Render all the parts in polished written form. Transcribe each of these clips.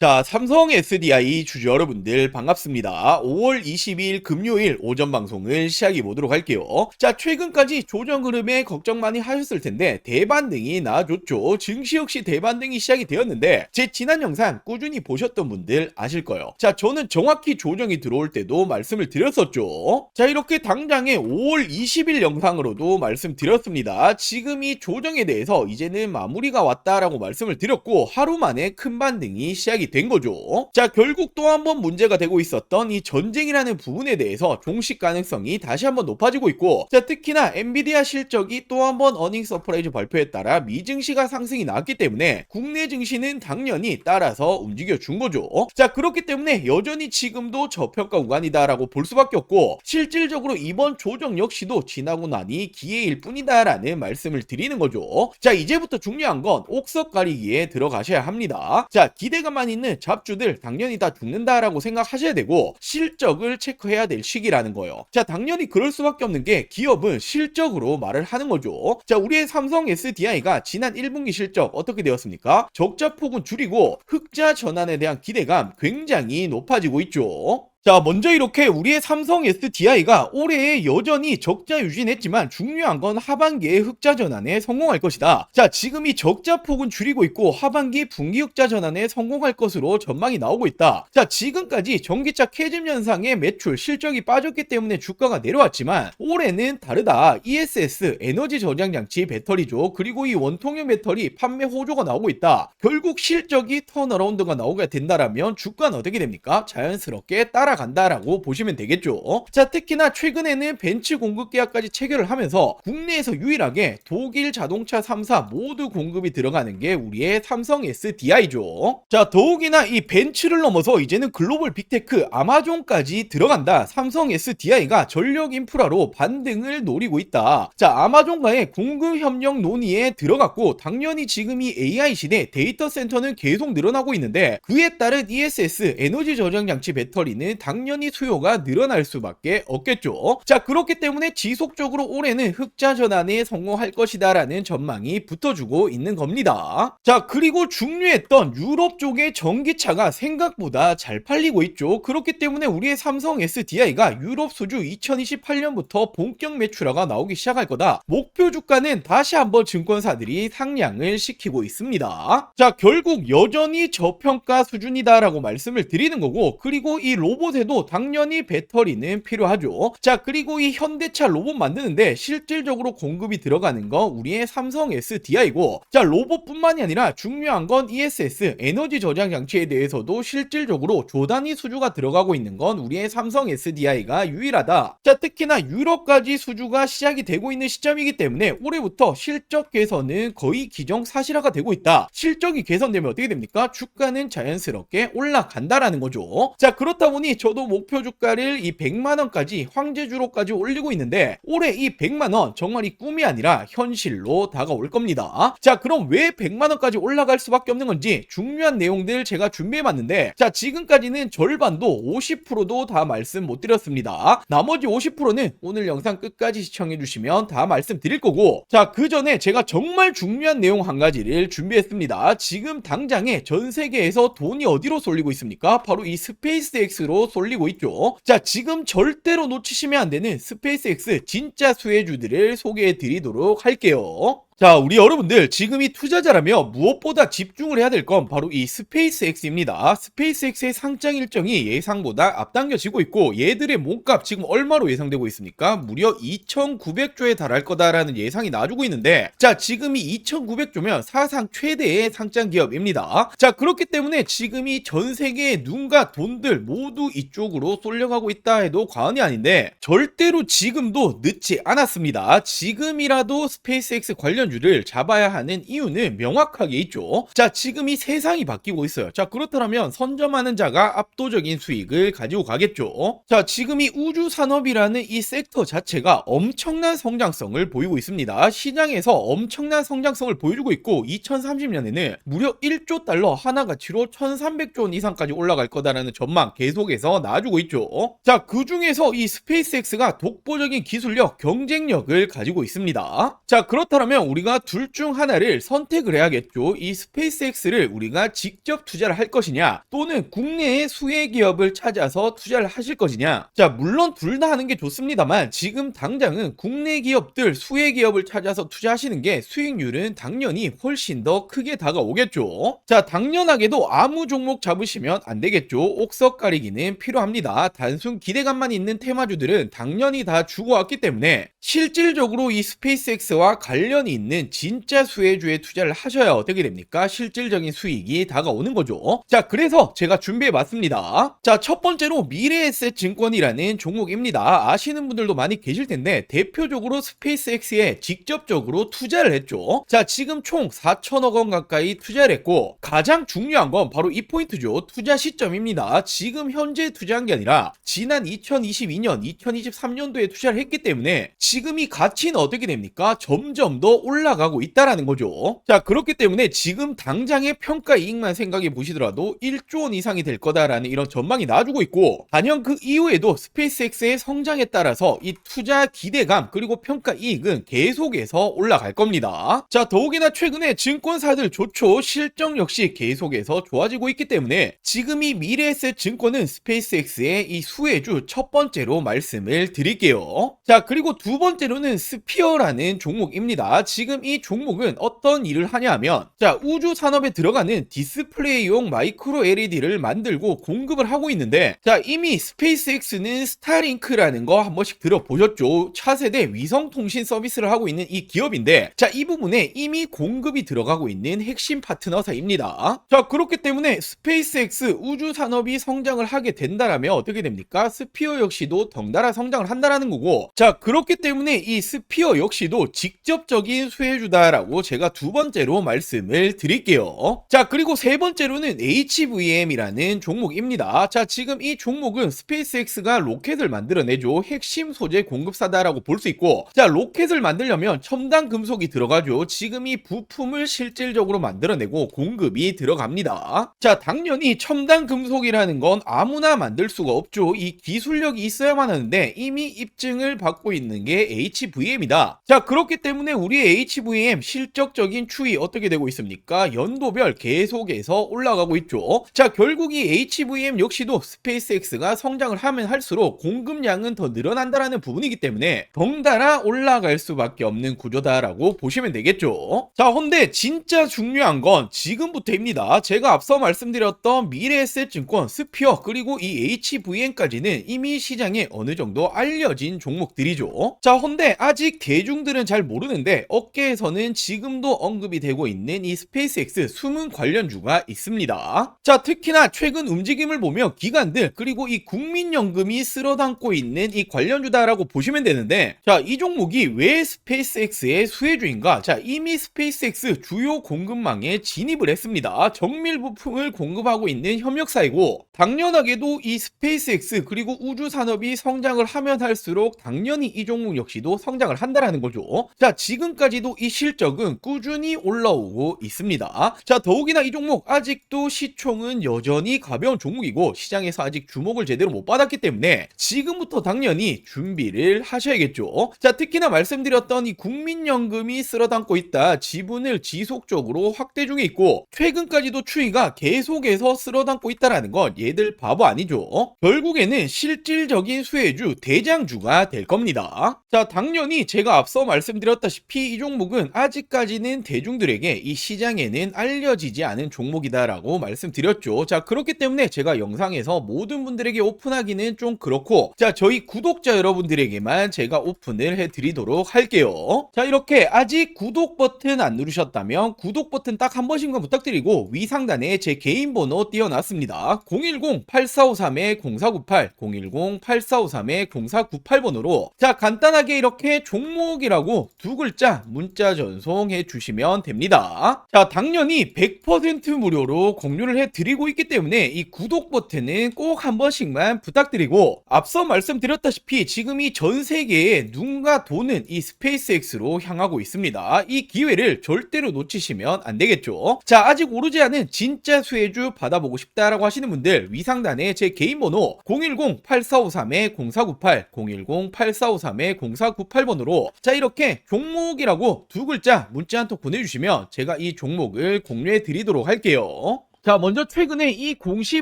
자, 삼성 SDI 주주 여러분들 반갑습니다. 5월 22일 금요일 오전 방송을 시작해 보도록 할게요. 자, 최근까지 조정 흐름에 걱정 많이 하셨을 텐데 대반등이 나와줬죠. 증시 역시 대반등이 시작이 되었는데 제 지난 영상 꾸준히 보셨던 분들 아실 거예요. 자, 저는 정확히 조정이 들어올 때도 말씀을 드렸었죠. 자, 이렇게 당장에 5월 20일 영상으로도 말씀드렸습니다. 지금 이 조정에 대해서 이제는 마무리가 왔다라고 말씀을 드렸고 하루 만에 큰 반등이 시작이 된 거죠. 자, 결국 또 한 번 문제가 되고 있었던 이 전쟁이라는 부분에 대해서 종식 가능성이 다시 한번 높아지고 있고, 자, 특히나 엔비디아 실적이 또 한 번 어닝 서프라이즈 발표에 따라 미증시가 상승이 나왔기 때문에 국내 증시는 당연히 따라서 움직여 준 거죠. 자, 그렇기 때문에 여전히 지금도 저평가 구간이다라고 볼 수밖에 없고, 실질적으로 이번 조정 역시도 지나고 나니 기회일 뿐이다라는 말씀을 드리는 거죠. 자, 이제부터 중요한 건 옥석 가리기에 들어가셔야 합니다. 자, 기대감만 있는 잡주들 당연히 다 죽는다라고 생각하셔야 되고 실적을 체크해야 될 시기라는 거예요. 자, 당연히 그럴 수밖에 없는 게 기업은 실적으로 말을 하는 거죠. 자, 우리의 삼성 SDI가 지난 1분기 실적 어떻게 되었습니까? 적자 폭은 줄이고 흑자 전환에 대한 기대감 굉장히 높아지고 있죠. 자, 먼저 이렇게 우리의 삼성 SDI가 올해에 여전히 적자 유지했지만 중요한 건 하반기에 흑자 전환에 성공할 것이다. 자, 지금 이 적자 폭은 줄이고 있고 하반기 분기 흑자 전환에 성공할 것으로 전망이 나오고 있다. 자, 지금까지 전기차 캐즘 현상의 매출 실적이 빠졌기 때문에 주가가 내려왔지만 올해는 다르다. ESS 에너지 저장 장치 배터리죠. 그리고 이 원통형 배터리 판매 호조가 나오고 있다. 결국 실적이 턴어라운드가 나오게 된다라면 주가는 어떻게 됩니까? 자연스럽게 따라간다라고 보시면 되겠죠. 자, 특히나 최근에는 벤츠 공급 계약까지 체결을 하면서 국내에서 유일하게 독일 자동차 3사 모두 공급이 들어가는 게 우리의 삼성 SDI죠. 자, 더욱이나 이 벤츠를 넘어서 이제는 글로벌 빅테크 아마존까지 들어간다. 삼성 SDI가 전력 인프라로 반등을 노리고 있다. 자, 아마존과의 공급 협력 논의에 들어갔고 당연히 지금 이 AI 시대 데이터 센터는 계속 늘어나고 있는데 그에 따른 ESS 에너지 저장 장치 배터리는 당연히 수요가 늘어날 수밖에 없겠죠. 자, 그렇기 때문에 지속적으로 올해는 흑자 전환에 성공할 것이다 라는 전망이 붙어주고 있는 겁니다. 자, 그리고 중요했던 유럽 쪽의 전기차가 생각보다 잘 팔리고 있죠. 그렇기 때문에 우리의 삼성 SDI가 유럽 수주 2028년부터 본격 매출화가 나오기 시작할 거다. 목표 주가는 다시 한번 증권사들이 상향을 시키고 있습니다. 자, 결국 여전히 저평가 수준이다라고 말씀을 드리는 거고, 그리고 이 로봇에도 당연히 배터리는 필요하죠. 자, 그리고 이 현대차 로봇 만드는데 실질적으로 공급이 들어가는 건 우리의 삼성 SDI고, 자, 로봇뿐만이 아니라 중요한 건 ESS 에너지 저장 장치에 대해서도 실질적으로 조단위 수주가 들어가고 있는 건 우리의 삼성 SDI가 유일하다. 자, 특히나 유럽까지 수주가 시작이 되고 있는 시점이기 때문에 올해부터 실적 개선은 거의 기정사실화가 되고 있다. 실적이 개선되면 어떻게 됩니까? 주가는 자연스럽게 올라간다라는 거죠. 자, 그렇다 보니 저도 목표 주가를 이 100만원까지 황제주로까지 올리고 있는데 올해 이 100만원 정말 이 꿈이 아니라 현실로 다가올 겁니다. 자, 그럼 왜 100만원까지 올라갈 수밖에 없는 건지 중요한 내용들 제가 준비해봤는데, 자, 지금까지는 절반도 50%도 다 말씀 못 드렸습니다. 나머지 50%는 오늘 영상 끝까지 시청해주시면 다 말씀드릴 거고, 자, 그 전에 제가 정말 중요한 내용 한 가지를 준비했습니다. 지금 당장에 전 세계에서 돈이 어디로 쏠리고 있습니까? 바로 이 스페이스X로 쏠리고 있죠. 자, 지금 절대로 놓치시면 안 되는 스페이스X 진짜 수혜주들을 소개해 드리도록 할게요. 자, 우리 여러분들 지금 이 투자자라며 무엇보다 집중을 해야 될 건 바로 이 스페이스X입니다. 스페이스X의 상장 일정이 예상보다 앞당겨지고 있고 얘들의 몸값 지금 얼마로 예상되고 있습니까? 무려 2,900조에 달할 거다라는 예상이 나와주고 있는데, 자, 지금이 2,900조면 사상 최대의 상장 기업입니다. 자, 그렇기 때문에 지금이 전 세계의 눈과 돈들 모두 이쪽으로 쏠려가고 있다 해도 과언이 아닌데 절대로 지금도 늦지 않았습니다. 지금이라도 스페이스X 관련주를 잡아야 하는 이유는 명확하게 있죠. 자, 지금 이 세상이 바뀌고 있어요. 자, 그렇다면 선점하는 자가 압도적인 수익을 가지고 가겠죠. 자, 지금 이 우주 산업이라는 이 섹터 자체가 엄청난 성장성을 보이고 있습니다. 시장에서 엄청난 성장성을 보여주고 있고 2030년에는 무려 1조 달러 하나 가치로 1,300조 원 이상까지 올라갈 거다라는 전망 계속해서 나와주고 있죠. 자, 그 중에서 이 스페이스X가 독보적인 기술력, 경쟁력을 가지고 있습니다. 자, 그렇다면 우리가 둘 중 하나를 선택을 해야겠죠. 이 스페이스X를 우리가 직접 투자를 할 것이냐, 또는 국내의 수혜 기업을 찾아서 투자를 하실 것이냐. 자, 물론 둘 다 하는 게 좋습니다만 지금 당장은 국내 기업들, 수혜 기업을 찾아서 투자하시는 게 수익률은 당연히 훨씬 더 크게 다가오겠죠. 자, 당연하게도 아무 종목 잡으시면 안 되겠죠. 옥석 가리기는 필요합니다. 단순 기대감만 있는 테마주들은 당연히 다 죽어왔기 때문에 실질적으로 이 스페이스X와 관련이 있는 진짜 수혜주에 투자를 하셔야 어떻게 됩니까? 실질적인 수익이 다가오는 거죠. 자, 그래서 제가 준비해 봤습니다. 자, 첫 번째로 미래에셋 증권이라는 종목입니다. 아시는 분들도 많이 계실 텐데 대표적으로 스페이스X에 직접적으로 투자를 했죠. 자, 지금 총 4천억 원 가까이 투자를 했고, 가장 중요한 건 바로 이 포인트죠. 투자 시점입니다. 지금 현재 투자한 게 아니라 지난 2022년, 2023년도에 투자를 했기 때문에 지금 이 가치는 어떻게 됩니까? 점점 더 올라가고 있다라는 거죠. 자, 그렇기 때문에 지금 당장의 평가 이익만 생각해 보시더라도 1조 원 이상이 될 거다라는 이런 전망이 나와주고 있고, 단연 그 이후에도 스페이스X의 성장에 따라서 이 투자 기대감 그리고 평가 이익은 계속해서 올라갈 겁니다. 자, 더욱이나 최근에 증권사들 좋죠. 실적 역시 계속해서 좋아지고 있기 때문에 지금 이 미래에셋 증권은 스페이스X의 이 수혜주 첫 번째로 말씀을 드릴게요. 자, 그리고 두 번째로는 스피어라는 종목입니다. 지금 이 종목은 어떤 일을 하냐 하면, 자, 우주 산업에 들어가는 디스플레이용 마이크로 LED를 만들고 공급을 하고 있는데, 자, 이미 스페이스X는 스타링크라는 거 한 번씩 들어보셨죠? 차세대 위성통신 서비스를 하고 있는 이 기업인데, 자, 이 부분에 이미 공급이 들어가고 있는 핵심 파트너사입니다. 자, 그렇기 때문에 스페이스X 우주 산업이 성장을 하게 된다라면 어떻게 됩니까? 스피어 역시도 덩달아 성장을 한다라는 거고, 자, 그렇기 때문에 이 스피어 역시도 직접적인 수혜주다라고 제가 두 번째로 말씀을 드릴게요. 자, 그리고 세 번째로는 HVM이라는 종목입니다. 자, 지금 이 종목은 스페이스X가 로켓을 만들어내죠. 핵심 소재 공급사다라고 볼 수 있고, 자, 로켓을 만들려면 첨단 금속이 들어가죠. 지금 이 부품을 실질적으로 만들어내고 공급이 들어갑니다. 자, 당연히 첨단 금속이라는 건 아무나 만들 수가 없죠. 이 기술력이 있어야만 하는데 이미 입증을 받고 있는 게 HVM이다. 자, 그렇기 때문에 우리의 HVM 실적적인 추이 어떻게 되고 있습니까? 연도별 계속해서 올라가고 있죠. 자, 결국 이 HVM 역시도 스페이스X가 성장을 하면 할수록 공급량은 더 늘어난다라는 부분이기 때문에 덩달아 올라갈 수밖에 없는 구조다라고 보시면 되겠죠. 자, 근데 진짜 중요한 건 지금부터입니다. 제가 앞서 말씀드렸던 미래에셋 증권, 스피어 그리고 이 HVM까지는 이미 시장에 어느 정도 알려진 종목들이죠. 자, 근데 아직 대중들은 잘 모르는데 업계에서는 지금도 언급이 되고 있는 이 스페이스X 숨은 관련주가 있습니다. 자, 특히나 최근 움직임을 보면 기관들 그리고 이 국민연금이 쓸어담고 있는 이 관련주다라고 보시면 되는데, 자, 이 종목이 왜 스페이스X의 수혜주인가? 자, 이미 스페이스X 주요 공급망에 진입을 했습니다. 정밀 부품을 공급하고 있는 협력사이고, 당연하게도 이 스페이스X 그리고 우주 산업이 성장을 하면 할수록 당연히 이 종목 역시도 성장을 한다라는 거죠. 자, 지금까지도 이 실적은 꾸준히 올라오고 있습니다. 자, 더욱이나 이 종목 아직도 시총은 여전히 가벼운 종목이고 시장에서 아직 주목을 제대로 못 받았기 때문에 지금부터 당연히 준비를 하셔야겠죠. 자, 특히나 말씀드렸던 이 국민연금이 쓸어담고 있다. 지분을 지속적으로 확대 중에 있고 최근까지도 추이가 계속해서 쓸어담고 있다라는 건 얘들 바보 아니죠. 결국에는 실질적인 수혜주, 대장주가 될 겁니다. 자, 당연히 제가 앞서 말씀드렸다시피 이 종목은 아직까지는 대중들에게 이 시장에는 알려지지 않은 종목이다라고 말씀드렸죠. 자, 그렇기 때문에 제가 영상에서 모든 분들에게 오픈하기는 좀 그렇고, 자, 저희 구독자 여러분들에게만 제가 오픈을 해드리도록 할게요. 자, 이렇게 아직 구독 버튼 안 누르셨다면 구독 버튼 딱 한 번씩만 부탁드리고 위상단에 제 개인 번호 띄워놨습니다. 010-8453-0498 010-8453-0498번으로 자, 간단하게 이렇게 종목이라고 두 글자 문자 전송해 주시면 됩니다. 자, 당연히 100% 무료로 공유를 해드리고 있기 때문에 이 구독 버튼은 꼭 한 번씩만 부탁드리고, 앞서 말씀드렸다시피 지금 이 전 세계에 눈과 돈은 이 스페이스X로 향하고 있습니다. 이 기회를 절대로 놓치시면 안 되겠죠. 자, 아직 오르지 않은 진짜 수혜주 받아보고 싶다라고 하시는 분들 위상단에 제 개인 번호 010-8453-0498 010-8453-0498번으로 자, 이렇게 종목이라고 라고 두 글자 문자 한 통 보내주시면 제가 이 종목을 공유해 드리도록 할게요. 자, 먼저 최근에 이 공시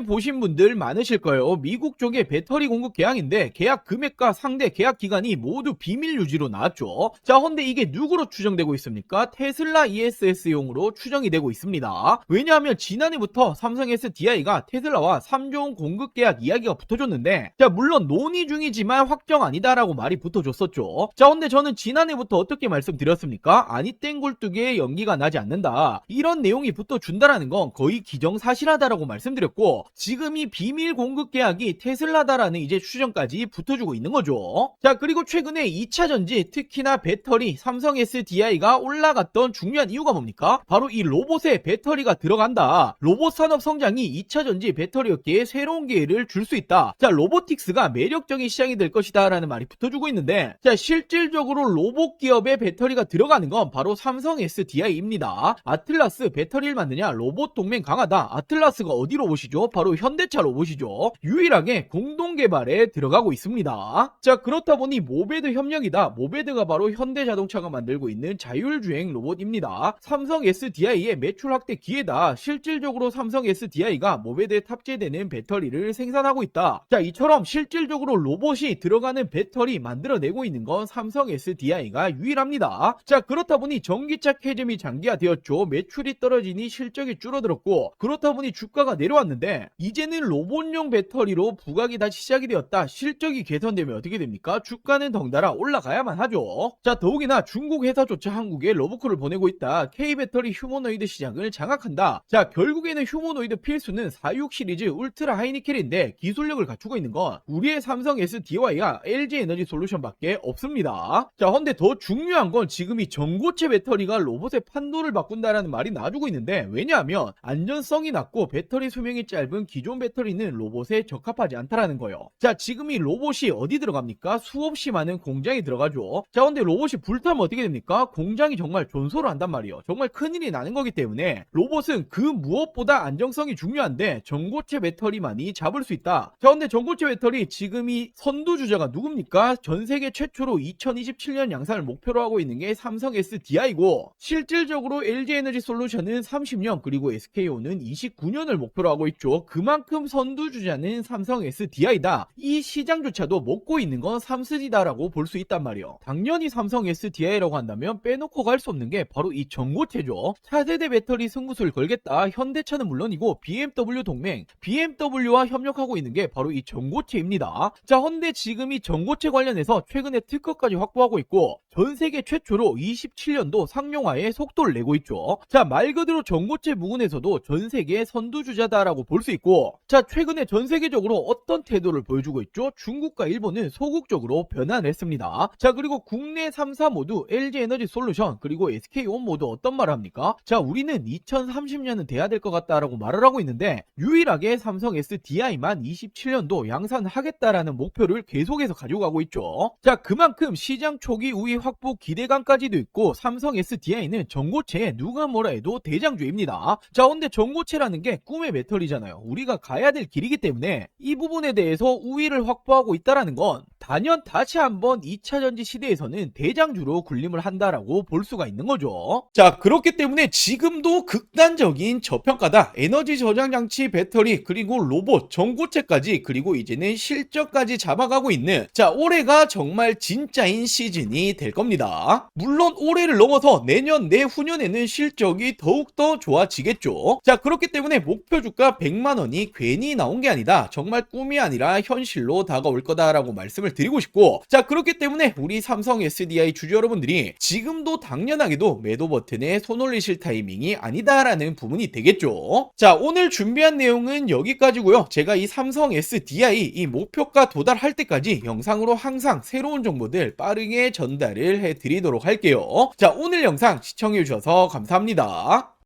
보신 분들 많으실 거예요. 미국 쪽의 배터리 공급 계약인데 계약 금액과 상대 계약 기간이 모두 비밀 유지로 나왔죠. 자, 근데 이게 누구로 추정되고 있습니까? 테슬라 ESS용으로 추정이 되고 있습니다. 왜냐하면 지난해부터 삼성 SDI가 테슬라와 3조 원 공급 계약 이야기가 붙어줬는데, 자, 물론 논의 중이지만 확정 아니다라고 말이 붙어줬었죠. 자, 근데 저는 지난해부터 어떻게 말씀드렸습니까? 아니 땡굴뚝에 연기가 나지 않는다, 이런 내용이 붙어준다라는 건 거의 기정사실하다라고 말씀드렸고, 지금 이 비밀 공급 계약이 테슬라다라는 이제 추정까지 붙어주고 있는 거죠. 자, 그리고 최근에 2차전지, 특히나 배터리, 삼성 SDI가 올라갔던 중요한 이유가 뭡니까? 바로 이 로봇에 배터리가 들어간다, 로봇 산업 성장이 2차전지 배터리 업계에 새로운 기회를 줄 수 있다, 자, 로보틱스가 매력적인 시장이 될 것이다 라는 말이 붙어주고 있는데, 자, 실질적으로 로봇 기업에 배터리가 들어가는 건 바로 삼성 SDI입니다. 아틀라스 배터리를 만드냐, 로봇 동맹 강하다. 아틀라스가 어디 로봇이죠? 바로 현대차 로봇이죠. 유일하게 공동 개발에 들어가고 있습니다. 자, 그렇다 보니 모베드 협력이다. 모베드가 바로 현대자동차가 만들고 있는 자율주행 로봇입니다. 삼성 SDI의 매출 확대 기회다. 실질적으로 삼성 SDI가 모베드에 탑재되는 배터리를 생산하고 있다. 자, 이처럼 실질적으로 로봇이 들어가는 배터리 만들어내고 있는 건 삼성 SDI가 유일합니다. 자, 그렇다 보니 전기차 캐즘이 장기화되었죠. 매출이 떨어지니 실적이 줄어들었고, 그렇다 보니 주가가 내려왔는데, 이제는 로봇용 배터리로 부각이 다시 시작이 되었다. 실적이 개선되면 어떻게 됩니까? 주가는 덩달아 올라가야만 하죠. 자, 더욱이나 중국 회사조차 한국에 러브콜을 보내고 있다. K배터리 휴머노이드 시장을 장악한다. 자, 결국에는 휴머노이드 필수는 46 시리즈 울트라 하이니켈인데 기술력을 갖추고 있는 건 우리의 삼성 SDI와 LG에너지 솔루션밖에 없습니다. 자, 근데 더 중요한 건 지금 이 전고체 배터리가 로봇의 판도를 바꾼다라는 말이 나와주고 있는데, 왜냐하면 안전성이 낮고 배터리 수명이 짧은 기존 배터리는 로봇에 적합하지 않다라는 거예요. 자, 지금 이 로봇이 어디 들어갑니까? 수없이 많은 공장이 들어가죠. 자, 근데 로봇이 불타면 어떻게 됩니까? 공장이 정말 존소를 한단 말이에요. 정말 큰일이 나는 거기 때문에 로봇은 그 무엇보다 안정성이 중요한데 전고체 배터리만이 잡을 수 있다. 자, 근데 전고체 배터리 지금 이 선두주자가 누굽니까? 전 세계 최초로 2027년 양산을 목표로 하고 있는 게 삼성 SDI고, 실질적으로 LG에너지 솔루션은 30년, 그리고 SK온은 29년을 목표로 하고 있죠. 그만큼 선두주자는 삼성 SDI다. 이 시장조차도 먹고 있는 건 삼스디다라고 볼 수 있단 말이에요. 당연히 삼성 SDI라고 한다면 빼놓고 갈 수 없는 게 바로 이 전고체죠. 차세대 배터리 승부수를 걸겠다. 현대차는 물론이고 BMW 동맹, BMW와 협력하고 있는 게 바로 이 전고체입니다. 자, 헌데 지금 이 전고체 관련해서 최근에 특허까지 확보하고 있고, 전 세계 최초로 27년도 상용화에 속도를 내고 있죠. 자, 말 그대로 전고체 부분에서도 전 세계 선두주자다라고 볼 수 있고, 자, 최근에 전 세계적으로 어떤 태도를 보여주고 있죠? 중국과 일본은 소극적으로 변화를 했습니다. 자, 그리고 국내 3사 모두 LG에너지 솔루션 그리고 SK온 모두 어떤 말을 합니까? 자, 우리는 2030년은 돼야 될 것 같다라고 말을 하고 있는데, 유일하게 삼성 SDI만 27년도 양산하겠다라는 목표를 계속해서 가지고 가고 있죠. 자, 그만큼 시장 초기 우위 확보 기대감까지도 있고, 삼성 SDI는 전고체에 누가 뭐라 해도 대장주입니다. 자, 근데 전고체라는 게 꿈의 배터리잖아요. 우리가 가야 될 길이기 때문에 이 부분에 대해서 우위를 확보하고 있다라는 건 단연 다시 한번 2차전지 시대에서는 대장주로 군림을 한다라고 볼 수가 있는 거죠. 자, 그렇기 때문에 지금도 극단적인 저평가다. 에너지 저장 장치, 배터리, 그리고 로봇, 전고체까지, 그리고 이제는 실적까지 잡아가고 있는, 자, 올해가 정말 진짜인 시즌이 될 겁니다. 물론 올해를 넘어서 내년, 내후년에는 실적이 더욱더 좋아지겠죠. 자, 그렇기 때문에 목표 주가 100만원이 괜히 나온 게 아니다. 정말 꿈이 아니라 현실로 다가올 거다라고 말씀을 드리고 싶고, 자, 그렇기 때문에 우리 삼성 SDI 주주 여러분들이 지금도 당연하게도 매도 버튼에 손 올리실 타이밍이 아니다라는 부분이 되겠죠. 자, 오늘 준비한 내용은 여기까지고요. 제가 이 삼성 SDI 이 목표가 도달할 때까지 영상으로 항상 새로운 정보들 빠르게 전달을 해드리도록 할게요. 자, 오늘 영상 시청해주셔서 감사합니다.